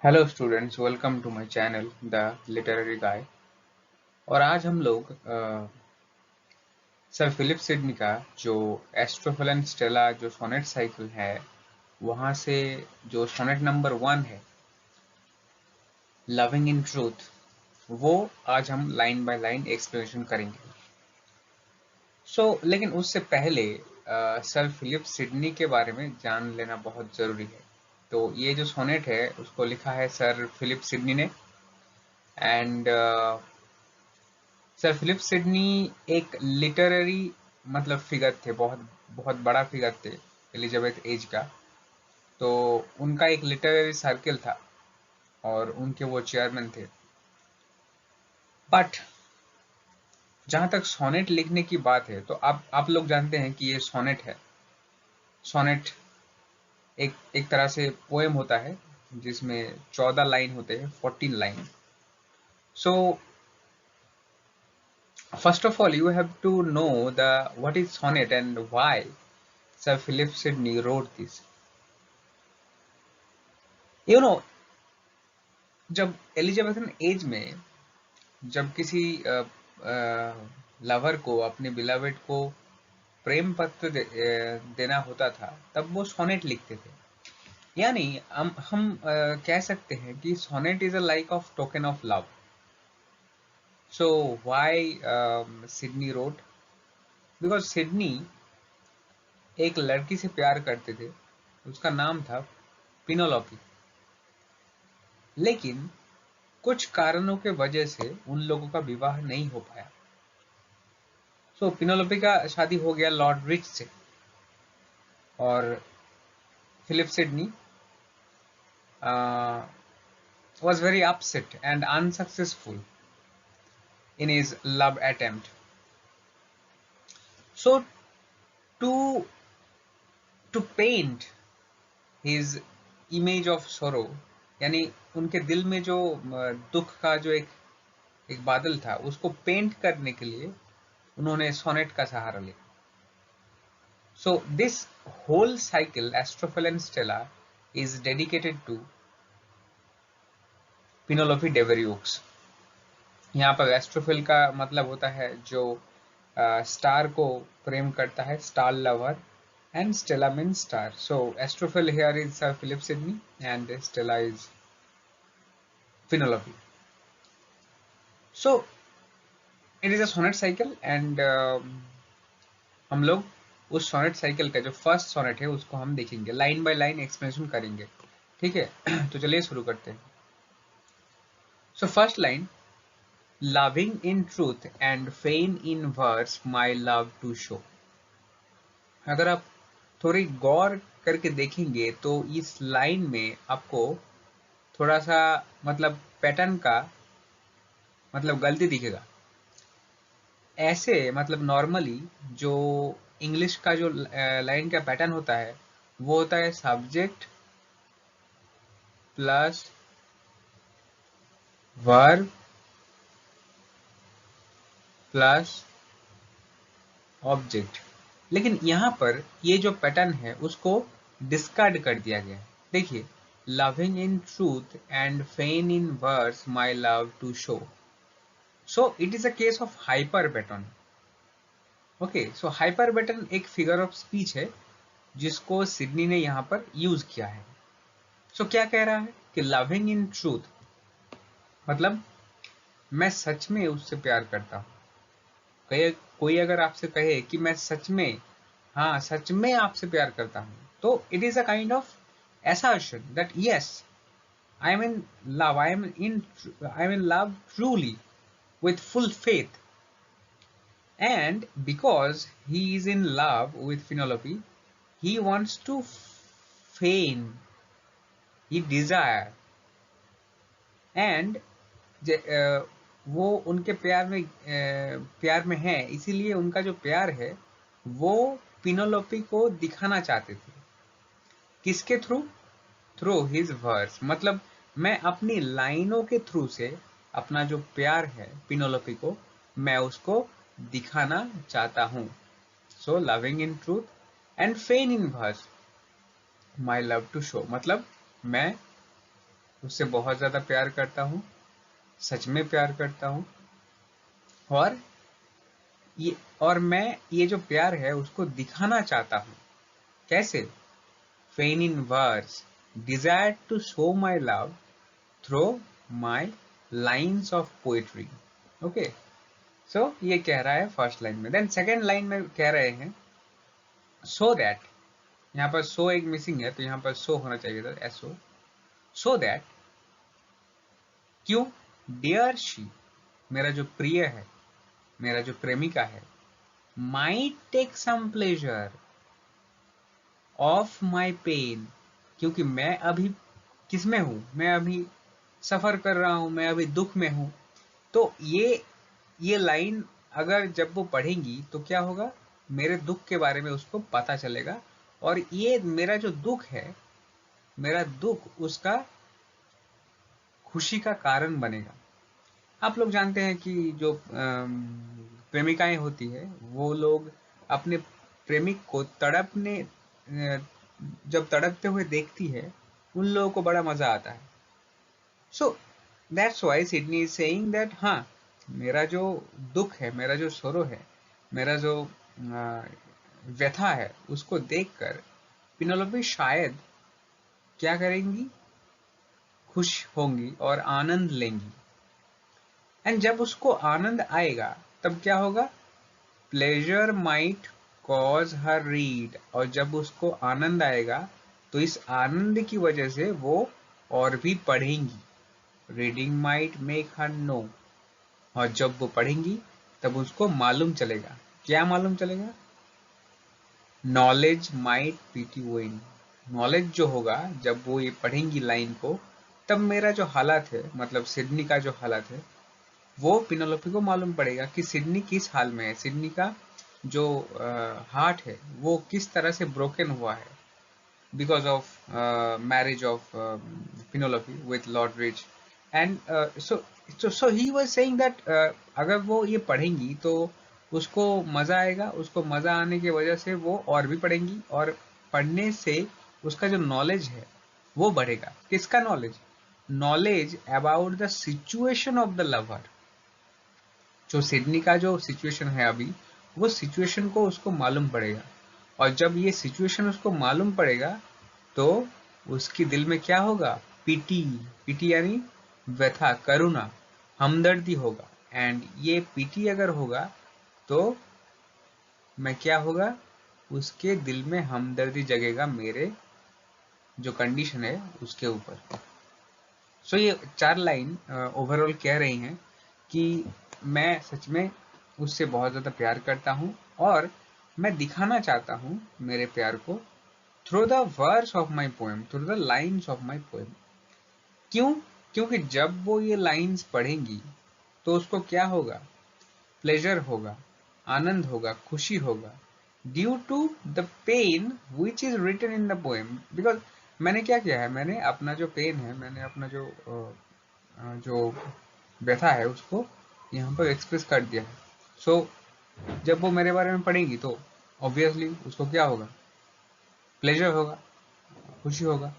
Hello students, welcome to my channel the literary guy. और आज हम लोग सर फिलिप सिडनी का जो एस्ट्रोफिल एंड स्टेला जो सोनेट साइकिल है, वहाँ से जो सोनेट नंबर 1 है, लविंग इन ट्रूथ, वो आज हम लाइन बाय लाइन एक्सप्लेनेशन करेंगे। लेकिन उससे पहले सर फिलिप सिडनी के बारे में जान लेना बहुत ज़रूरी है। तो ये जो सोनेट है उसको लिखा है सर फिलिप सिडनी ने। एंड सर फिलिप सिडनी एक लिटरेरी मतलब फिगर थे, बहुत बहुत बड़ा फिगर थे एलिजाबेथ एज का। तो उनका एक लिटरेरी सर्किल था और उनके वो चेयरमैन थे। बट जहां तक सोनेट लिखने की बात है, तो आप लोग जानते हैं कि ये सोनेट है। सोनेट एक तरह से पोएम होता है जिसमें 14 लाइन होते हैं, 14 line. So first of all you have to know the what is sonnet and why sir Philip Sidney wrote this. You know, जब एलिजाबेथन एज में जब किसी लवर को, अपने बिलवेड को प्रेम पत्र देना होता था, तब वो सोनेट लिखते थे। यानी हम कह सकते हैं कि sonnet is a like of token of love. So why Sidney wrote? Because Sidney एक लड़की से प्यार करते थे, उसका नाम था पिनोलोपी। लेकिन कुछ कारणों के वजह से उन लोगों का विवाह नहीं हो पाया। पिनोलोपी का शादी हो गया लॉर्ड रिच से, और Philip Sidney was very upset and unsuccessful in his love attempt. So to to paint his image of sorrow, यानी उनके दिल में जो दुख का जो एक बादल था, उसको पेंट करने के लिए उन्होंने सोनेट का सहारा लिया। So this whole cycle, Astrophil and Stella, is dedicated to Penelope Devereux. यहाँ पर एस्ट्रोफिल का मतलब होता है जो स्टार को प्रेम करता है, star lover, and Stella means star. So Astrophil here is sir Philip Sidney and Stella is Penelope. So it is a sonnet cycle and हम लोग उस सोनेट साइकिल का जो फर्स्ट सोनेट है उसको हम देखेंगे, लाइन बाय लाइन एक्सप्लेनेशन करेंगे। ठीक है? तो चलिए शुरू करते हैं। So first line, loving in truth and feign in verse my love to show. अगर आप थोड़ी गौर करके देखेंगे तो इस लाइन में आपको थोड़ा सा मतलब पैटर्न का मतलब गलती दिखेगा। ऐसे मतलब नॉर्मली जो इंग्लिश का जो लाइन का पैटर्न होता है, वो होता है subject plus verb plus object. लेकिन यहाँ पर ये जो पैटर्न है उसको डिस्कार्ड कर दिया गया है। देखिए, loving in truth and fain in verse my love to show. So it is a case of hyper pattern. Okay, so hyper pattern एक फिगर ऑफ स्पीच है जिसको सिडनी ने यहाँ पर यूज किया है। क्या कह रहा है कि लविंग इन ट्रूथ मतलब मैं सच में उससे प्यार करता हूँ। कोई अगर आपसे कहे कि मैं सच में, हाँ सच में आपसे प्यार करता हूँ, तो it is a kind of assertion that yes, I am in love, I am in love truly with full faith. And because he is in love with Penelope, he wants to feign, he desire, and वो उनके प्यार में है, इसीलिए उनका जो प्यार है वो पिनोलोपी को दिखाना चाहते थे। किसके थ्रू? थ्रू हिज वर्स, मतलब मैं अपनी लाइनों के थ्रू से अपना जो प्यार है पिनोलोपी को, मैं उसको दिखाना चाहता हूँ। So loving in truth and fain in verse my love to show, मतलब मैं उससे बहुत ज्यादा प्यार करता हूँ, सच में प्यार करता हूँ। और मैं ये जो प्यार है उसको दिखाना चाहता हूँ। कैसे? Fain in words, desire to show my love through my lines of poetry. Okay, so ये कह रहा है फर्स्ट लाइन में। देन सेकेंड लाइन में कह रहे हैं सो दैट, यहाँ पर सो एक मिसिंग है तो यहाँ पर सो होना चाहिए था, एसओ। सो दैट, क्यों? डियर शी, मेरा जो प्रिय है, मेरा जो प्रेमिका है, might take some pleasure of my pain, क्योंकि मैं अभी किसमें हूं? मैं अभी सफर कर रहा हूं, मैं अभी दुख में हूं। तो ये लाइन अगर जब वो पढ़ेंगी तो क्या होगा? मेरे दुख के बारे में उसको पता चलेगा, और ये मेरा जो दुख है, मेरा दुख उसका खुशी का कारण बनेगा। आप लोग जानते हैं कि जो प्रेमिकाएं होती है, वो लोग अपने प्रेमिक को तड़पने जब तड़पते हुए देखती है, उन लोगों को बड़ा मजा आता है। So that's why Sydney is saying that हाँ, मेरा जो दुख है, मेरा जो सरो है, मेरा जो व्यथा है, उसको देखकर पिनोलोपी शायद क्या करेंगी? खुश होंगी और आनंद लेंगी। एंड जब उसको आनंद आएगा तब क्या होगा? प्लेजर माइट कॉज हर रीड, और जब उसको आनंद आएगा तो इस आनंद की वजह से वो और भी पढ़ेंगी। Reading might make her know, और जब वो पढ़ेंगी तब उसको मालूम चलेगा। क्या मालूम चलेगा? Knowledge might PT when, knowledge जो होगा जब वो ये पढ़ेंगी लाइन को, तब मेरा जो हालत है, मतलब सिडनी का जो हालत है, वो पिनोलोपी को मालूम पड़ेगा कि सिडनी किस हाल में है, सिडनी का जो हार्ट है वो किस तरह से ब्रोकन हुआ है because of marriage of Penelope with Lord Rich. And so he was saying that अगर वो ये पढ़ेंगी तो उसको मजा आएगा, उसको मजा आने की वजह से वो और भी पढ़ेंगी, और पढ़ने से उसका जो नॉलेज है वो बढ़ेगा। किसका knowledge? Knowledge about the situation of the lover. जो सिडनी का जो सिचुएशन है अभी, वो सिचुएशन को उसको मालूम पड़ेगा, और जब ये सिचुएशन उसको मालूम पड़ेगा तो उसकी दिल में क्या होगा? पीटी, पीटी यानी व्यथा, करुणा, हमदर्दी होगा। एंड ये पीटी अगर होगा तो मैं क्या होगा? उसके दिल में हमदर्दी जगेगा मेरे जो कंडीशन है उसके ऊपर। सो ये 4 लाइन ओवरऑल कह रही हैं कि मैं सच में उससे बहुत ज़्यादा प्यार करता हूँ, और मैं दिखाना चाहता हूँ मेरे प्यार को through the words of my poem, through the lines of my poem. क्यों? क्योंकि जब वो ये लाइन्स पढ़ेंगी तो उसको क्या होगा? प्लेजर होगा, आनंद होगा, खुशी होगा, due to the pain which is written in the poem. Because मैंने क्या किया है, मैंने अपना जो पेन है, मैंने अपना जो व्यथा है उसको यहाँ पर एक्सप्रेस कर दिया है। सो जब वो मेरे बारे में पढ़ेंगी तो ऑब्वियसली उसको क्या होगा? प्लेजर होगा, खुशी होगा।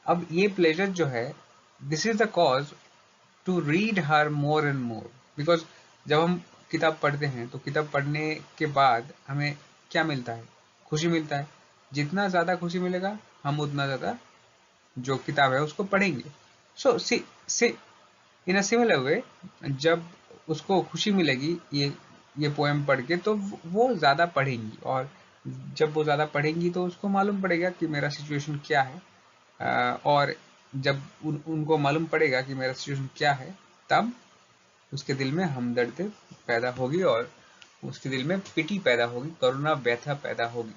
अब ये प्लेजर जो है, this is the cause to read her more and more. Because जब हम किताब पढ़ते हैं तो किताब पढ़ने के बाद हमें क्या मिलता है? खुशी मिलता है। जितना ज़्यादा खुशी मिलेगा हम उतना ज़्यादा जो किताब है उसको पढ़ेंगे। सो इन अ सिमिलर वे, जब उसको खुशी मिलेगी ये पोएम पढ़ के तो वो ज़्यादा पढ़ेंगी, और जब वो ज़्यादा पढ़ेंगी तो उसको मालूम पड़ेगा कि मेरा सिचुएशन क्या है। और जब उनको मालूम पड़ेगा कि मेरा सिचुएशन क्या है, तब उसके दिल में हमदर्द पैदा होगी, और उसके दिल में पिटी पैदा होगी, करुणा, व्यथा पैदा होगी।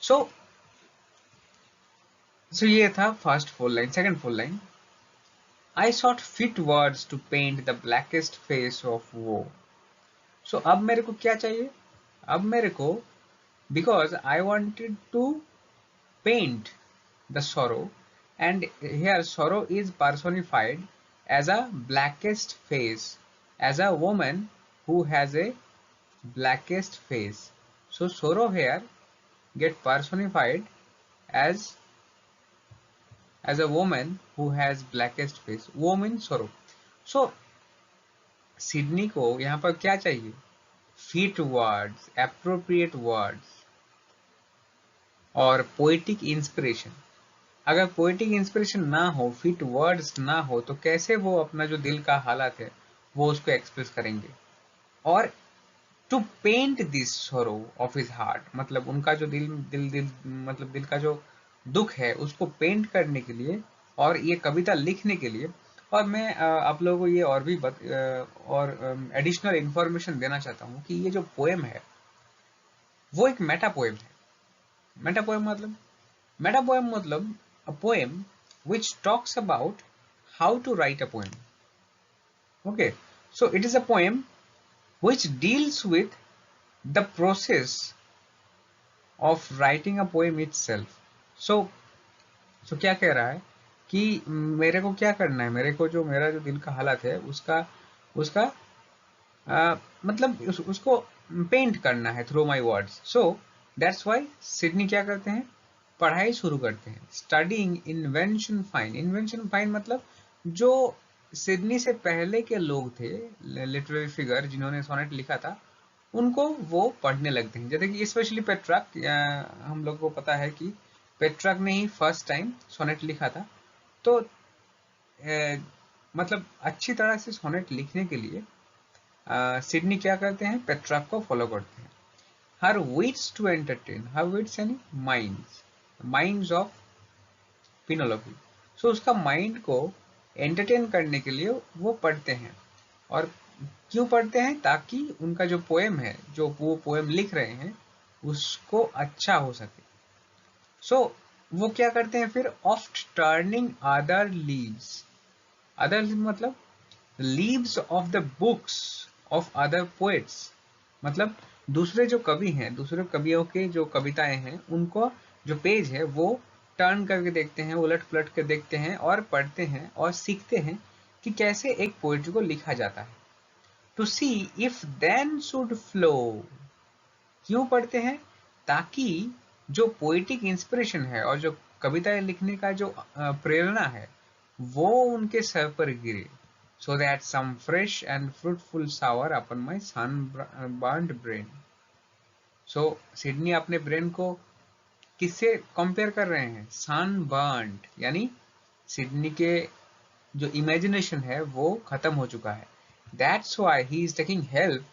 सो ये था first 4 line. Second 4 line, I sought fit words to paint the blackest face of woe. So अब मेरे को क्या चाहिए? अब मेरे को, because I wanted to paint the sorrow, and here sorrow is personified as a blackest face, as a woman who has a blackest face. So sorrow here get personified as as a woman who has blackest face, वो means sorrow. So Sydney को यहाँ पर क्या चाहिए? Fit words, appropriate words और poetic inspiration. अगर poetic inspiration ना हो, फिट वर्ड्स ना हो, तो कैसे वो अपना जो दिल का हालत है वो उसको एक्सप्रेस करेंगे? और to paint this sorrow of his heart, मतलब उनका जो मतलब दिल का जो दुख है उसको पेंट करने के लिए और ये कविता लिखने के लिए. और मैं आप लोगों को ये और भी और एडिशनल इंफॉर्मेशन देना चाहता हूँ कि ये जो पोएम है वो एक मेटा पोएम है. मेटा पोएम मतलब a poem which talks about how to write a poem. Okay, so it is a poem which deals with the process of writing a poem itself. So क्या कह रहा है कि मेरे को क्या करना है, मेरा जो दिल का हालत है उसका उसका मतलब उसको पेंट करना है through my words. So that's why Sydney क्या करते हैं, पढ़ाई शुरू करते हैं. Studying invention fine. Invention fine मतलब जो सिडनी से पहले के लोग थे, लिटरेरी फिगर जिन्होंने सोनेट लिखा था, उनको वो पढ़ने लगते हैं. जैसे कि स्पेशली पेट्राक, हम लोग को पता है कि पेट्राक ने ही फर्स्ट टाइम सोनेट लिखा था. तो मतलब अच्छी तरह से सोनेट लिखने के लिए सिडनी क्या करते हैं, पेट्राक को फॉलो करते हैं. Her wits to entertain, her wits यानी माइंड्स ऑफ पिनोलोपी. सो उसका माइंड को एंटरटेन करने के लिए वो पढ़ते हैं. और क्यों पढ़ते हैं? ताकि उनका जो पोएम है, जो वो पोएम लिख रहे हैं, उसको अच्छा हो सके. सो वो क्या करते हैं फिर, oft turning other leaves. Other मतलब leaves of the books of other poets, मतलब दूसरे जो कवि हैं, दूसरे कवियों के जो कविताएं हैं, उनको जो पेज है वो टर्न करके देखते हैं, उलट पुलट के देखते हैं और पढ़ते हैं और सीखते हैं कि कैसे एक पोएट्री को लिखा जाता है. To see if then should flow. क्यों पढ़ते हैं? ताकि जो पोएटिक इंस्पिरेशन है और जो कविताएं लिखने का जो प्रेरणा है वो उनके सर पर गिरे. So that some fresh and fruitful shower upon my sunburnt brain. So Sydney अपने ब्रेन को किससे कंपेयर कर रहे हैं? sunburnt, यानी सिडनी के जो इमेजिनेशन है वो खत्म हो चुका है. That's why he is taking help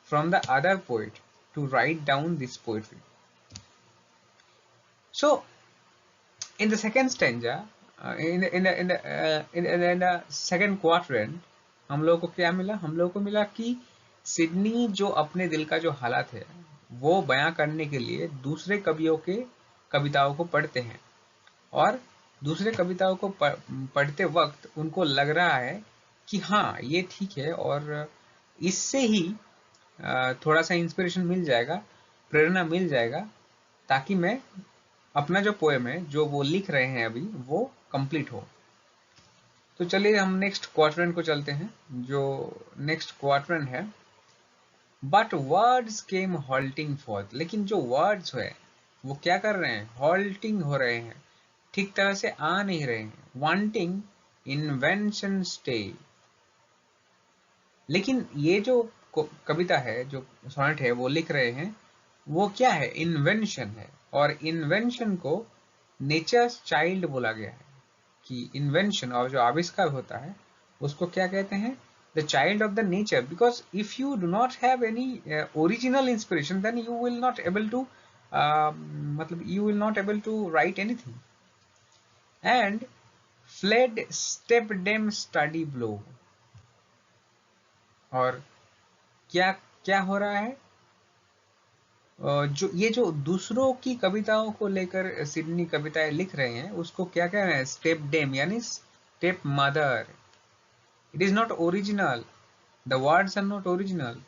from the other poet to write down this poetry. So in the second stanza, in the second quatrain, हम लोगों को क्या मिला? हम लोगों को मिला कि सिडनी जो अपने दिल का जो हालात है वो बयां करने के लिए दूसरे कवियों के कविताओं को पढ़ते हैं. और दूसरे कविताओं को पढ़ते वक्त उनको लग रहा है कि हाँ ये ठीक है, और इससे ही थोड़ा सा इंस्पिरेशन मिल जाएगा, प्रेरणा मिल जाएगा, ताकि मैं अपना जो पोएम है जो वो लिख रहे हैं अभी वो कंप्लीट हो. तो चलिए हम नेक्स्ट क्वार्टरन को चलते हैं. जो नेक्स्ट क्वार्टरन है, but words came halting forth. लेकिन जो वर्ड्स है वो क्या कर रहे हैं? हॉल्टिंग हो रहे हैं, ठीक तरह से आ नहीं रहे हैं. Wanting invention stay. लेकिन ये जो कविता है, जो सोनेट है वो लिख रहे हैं, वो क्या है? इन्वेंशन है. और इन्वेंशन को नेचर्स चाइल्ड बोला गया है. कि इन्वेंशन और जो आविष्कार होता है उसको क्या कहते हैं? The child of the nature. Because if you do not have any original inspiration then you will not able to मतलब you will not able to write anything. And fled step dame study blow. और क्या क्या हो रहा है? जो दूसरों की कविताओं को लेकर सिडनी कविताएं लिख रहे हैं उसको क्या कह रहे हैं? स्टेप डेम यानी step mother. It is not original. The words are not original.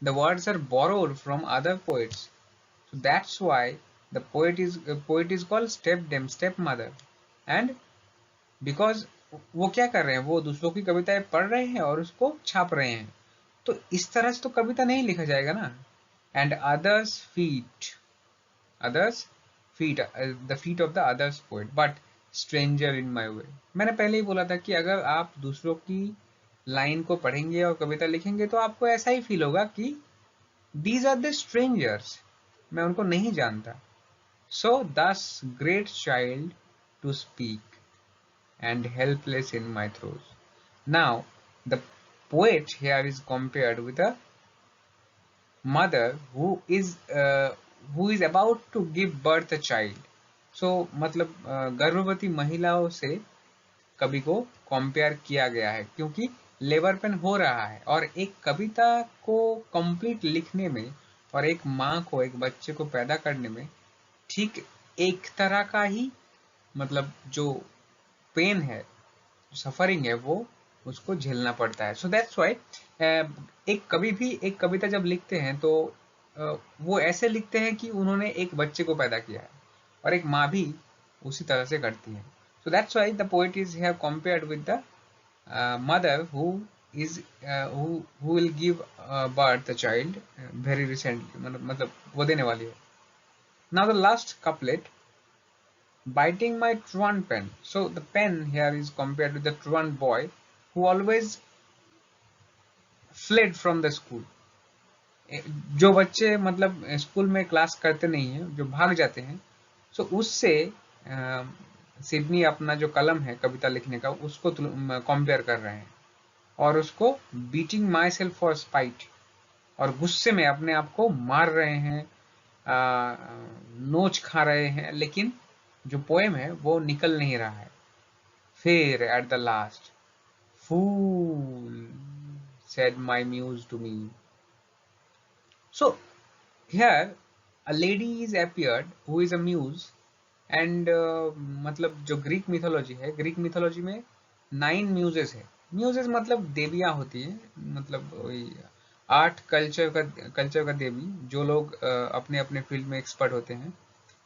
The words are borrowed from other poets. So that's why the poet is called step dame, step mother. And because वो क्या कर रहे हैं? वो दूसरों की कविताएं पढ़ रहे हैं और उसको छाप रहे हैं. तो इस तरह से तो कविता नहीं लिखा जाएगा ना. And the feet of the others poet, but stranger in my way. मैंने पहले ही बोला था कि अगर आप दूसरों की लाइन को पढ़ेंगे और कविता लिखेंगे तो आपको ऐसा ही फील होगा कि दीज आर द स्ट्रेंजर्स, मैं उनको नहीं जानता। So thus great child to speak and helpless in my throes. Now, the poet here is compared with a mother who is about to give birth a child. So मतलब गर्भवती महिलाओं से कवि को कंपेयर किया गया है क्योंकि लेबर पेन हो रहा है, और एक कविता को कंप्लीट लिखने में और एक माँ को एक बच्चे को पैदा करने में ठीक एक तरह का ही मतलब जो पेन है, सफरिंग है, वो उसको झेलना पड़ता है। सो दैट्स वाई एक कवि भी एक कविता जब लिखते हैं तो वो ऐसे लिखते हैं कि उन्होंने एक बच्चे को पैदा किया है, और एक माँ भी उसी तरह से करती है। So that's why the poet is have compared with the mother who is who will give birth a child very recently, मतलब वो देने वाली है। Now the last couplet, biting my truant pen. So the pen here is compared with the truant boy who always fled from the school. जो बच्चे मतलब school में class करते नहीं हैं, जो भाग जाते हैं, सो उससे सिडनी अपना जो कलम है कविता लिखने का उसको कंपेयर कर रहे हैं, और उसको beating my self for spite, और गुस्से में अपने आप को मार रहे हैं, नोच खा रहे हैं, लेकिन जो पोएम है वो निकल नहीं रहा है। फिर at the last, fool said my muse to me. So here a lady is appeared who is a muse, and मतलब जो ग्रीक मिथोलॉजी है, ग्रीक मिथोलॉजी में 9 म्यूजेस है। म्यूजेस मतलब देवियां होती है, मतलब वही आर्ट कल्चर का देवी, जो लोग अपने अपने फील्ड में एक्सपर्ट होते हैं।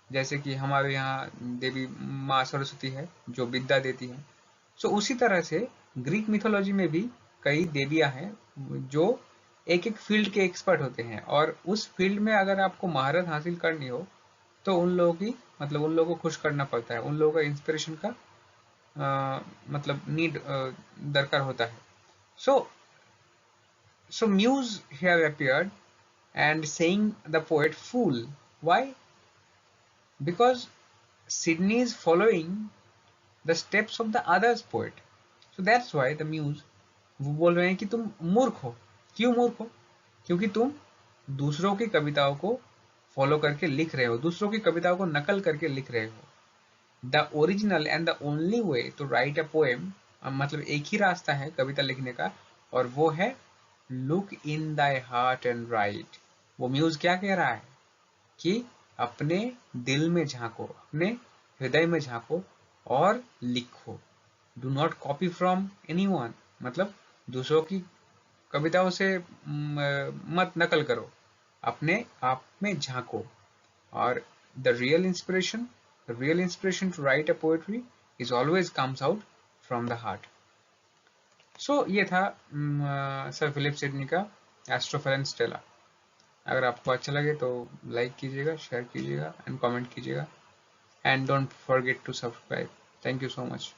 जैसे कि हमारे यहाँ देवी माँ सरस्वती है जो विद्या देती है। सो उसी तरह से ग्रीक मिथोलॉजी में भी कई देवियां हैं जो एक एक फील्ड के एक्सपर्ट होते हैं, और उस फील्ड में अगर आपको महारत हासिल करनी हो तो उन लोगों की मतलब उन लोगों को खुश करना पड़ता है, उन लोगों का इंस्पिरेशन का मतलब नीड दरकार होता है। So muse have appeared and saying the poet fool. Why? Because Sydney is following the steps of the others poet. So that's why the muse वो बोल रहे हैं कि तुम मूर्ख हो। क्यों मूर्ख हो? क्योंकि तुम दूसरों की कविताओं को फॉलो करके लिख रहे हो, दूसरों की कविताओं को नकल करके लिख रहे हो। The original and the only way to write a poem, मतलब एक ही रास्ता है कविता लिखने का, और वो है look in thy heart and right. वो म्यूज क्या कह रहा है कि अपने दिल में झांको, अपने हृदय में झांको और लिखो। Do not copy from anyone, मतलब दूसरों की कविताओं से मत नकल करो, अपने आप में झांको। और the real inspiration to write a poetry is always comes out from the heart. So ये था सर फिलिप सिडनी का एस्ट्रोफेलन स्टेला। अगर आपको अच्छा लगे तो लाइक कीजिएगा, शेयर कीजिएगा एंड कमेंट कीजिएगा, and don't forget to subscribe. Thank you so much.